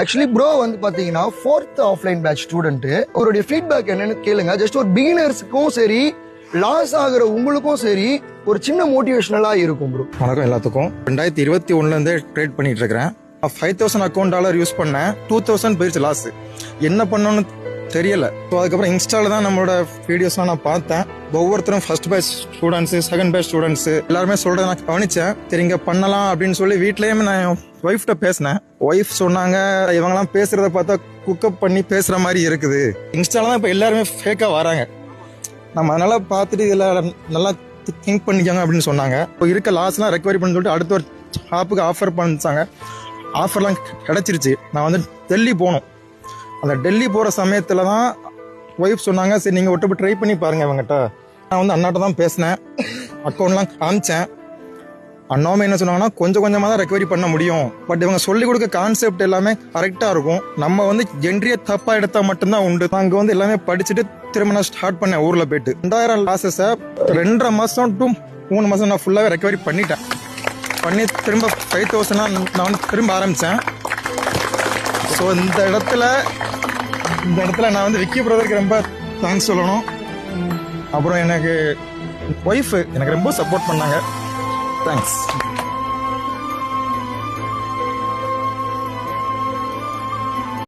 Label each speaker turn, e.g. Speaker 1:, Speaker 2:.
Speaker 1: Actually bro வந்து பாத்தீங்கன்னா 4th offline batch student. அவருடைய ஃபீட்பேக் என்னன்னு கேளுங்க. ஜஸ்ட் ஒரு பிகினர்ஸ்க்கும் சரி, லாஸ் ஆகுற உங்களுக்கும் சரி ஒரு சின்ன மோட்டிவேஷனலா இருக்கும் ப்ரோ.
Speaker 2: வணக்கம் எல்லாத்துக்கும். 2021 ட்ரேட் பண்ணிட்டு இருக்கிறேன். 5000 அக்கௌண்ட் யூஸ் பண்ணேன். 2000 போயிடுச்சு லாஸ். என்ன பண்ணணும்னு தெரியல. ஸோ அதுக்கப்புறம் இன்ஸ்டால தான் நம்மளோட வீடியோஸ்லாம் நான் பார்த்தேன். ஒவ்வொருத்தரும் first batch students, second batch students எல்லாருமே சொல்றதை நான் கவனிச்சேன். சரி இங்க பண்ணலாம் அப்படின்னு சொல்லி வீட்லயுமே நான் ஒய்ஃப்ட்ட பேசினேன். ஒய்ஃப் சொன்னாங்க, இவங்கெல்லாம் பேசுறத பார்த்தா குக்கப் பண்ணி பேசுற மாதிரி இருக்குது. இன்ஸ்டால தான் இப்போ எல்லாருமே ஃபேக்கா வராங்க. நம்ம அதனால பார்த்துட்டு இதில் நல்லா திங்க் பண்ணிக்கோங்க அப்படின்னு சொன்னாங்க. இப்போ இருக்க லாஸ்லாம் ரெக்கவரி பண்ணி சொல்லிட்டு அடுத்த ஒரு ஷாப்புக்கு ஆஃபர் பண்ணிச்சாங்க. ஆஃபர்லாம் கிடைச்சிருச்சு. நான் வந்து டெல்லி போகணும். அந்த டெல்லி போகிற சமயத்தில் தான் ஒய்ஃப் சொன்னாங்க, சரி நீங்கள் ஒட்டு போய் ட்ரை பண்ணி பாருங்கள் இவங்ககிட்ட. நான் வந்து அண்ணாட்ட தான் பேசினேன், அக்கௌண்ட்லாம் காமிச்சேன். அண்ணாவும் என்ன சொன்னாங்கன்னா, கொஞ்சம் கொஞ்சமாக தான் ரெக்கவரி பண்ண முடியும், பட் இவங்க சொல்லிக் கொடுக்க கான்செப்ட் எல்லாமே கரெக்டாக இருக்கும். நம்ம வந்து என்ட்ரியை தப்பாக எடுத்தால் மட்டும்தான் உண்டு. நான் அங்கே வந்து எல்லாமே படிச்சுட்டு திரும்ப நான் ஸ்டார்ட் பண்ணேன் ஊரில் போயிட்டு. 2000 லாஸஸை 2.5 மாதம் டு 3 மாதம் நான் ஃபுல்லாகவே ரெக்கவரி பண்ணிட்டேன். பண்ணி திரும்ப 5000 நான் வந்து திரும்ப ஆரம்பித்தேன். ஸோ இந்த இடத்துல நான் வந்து விக்கி பிரதருக்கு ரொம்ப தேங்க்ஸ் சொல்லணும். அப்புறம் எனக்கு ஒய்ஃபு எனக்கு ரொம்ப சப்போர்ட் பண்ணாங்க. தேங்க்ஸ்.